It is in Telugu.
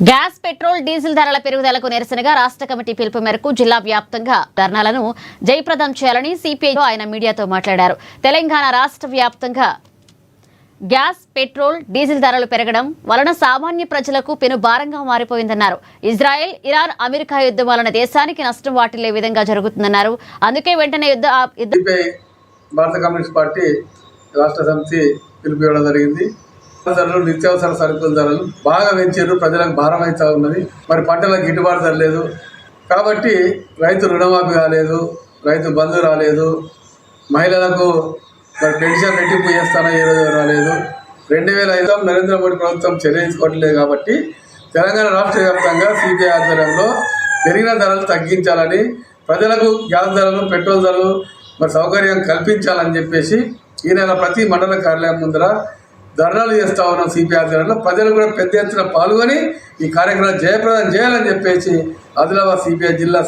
గ్యాస్, పెట్రోల్, డీజిల్ ధరల పెరుగుదలకు నిరసనగా రాష్ట్ర కమిటీ పిలుపు మేరకు జిల్లా వ్యాప్తంగా ధర్నాలను జయప్రదం చేయాలని సిపిఐలో ఆయన మీడియాతో మాట్లాడారు. తెలంగాణ రాష్ట్ర వ్యాప్తంగా గ్యాస్, పెట్రోల్, డీజిల్ ధరలు పెరగడం వలన సామాన్య ప్రజలకు పెను భారంగా మారిపోయిందన్నారు. ఇజ్రాయెల్, ఇరాన్, అమెరికా యుద్ధం వలన దేశానికి నష్టం వాటిల్లే విధంగా జరుగుతుందన్నారు. అందుకే వెంటనే భారత కమ్యూనిస్ట్ పార్టీ రాష్ట్ర సమితి పిలుపు ఇవ్వడం జరిగింది. ధరలు, నిత్యావసర సరుకుల ధరలు బాగా పెంచారు. ప్రజలకు భారం అవుతా ఉన్నది. మరి పంటలకు గిట్టుబాటు ధర లేదు కాబట్టి రైతు రుణమాఫీ కాలేదు, రైతు బంధు రాలేదు, మహిళలకు మరి పెన్షన్ రెట్టింపు చేస్తానో ఏ రోజు రాలేదు. 2005 నరేంద్ర మోడీ ప్రభుత్వం చెల్లించుకోవట్లేదు కాబట్టి తెలంగాణ రాష్ట్ర వ్యాప్తంగా సిపిఐ ఆధ్వర్యంలో పెరిగిన ధరలు తగ్గించాలని, ప్రజలకు గ్యాస్ ధరలు, పెట్రోల్ ధరలు మరి సౌకర్యం కల్పించాలని చెప్పేసి ఈ నెల ప్రతి మండల కార్యాలయం ముందర ధర్నాలు చేస్తూ ఉన్నాం. సిపిఐ ఆధ్వర్యంలో ప్రజలు కూడా పెద్ద ఎత్తున పాల్గొని ఈ కార్యక్రమం జయప్రదం చేయాలని చెప్పేసి ఆదిలాబాద్ సిపిఐ జిల్లా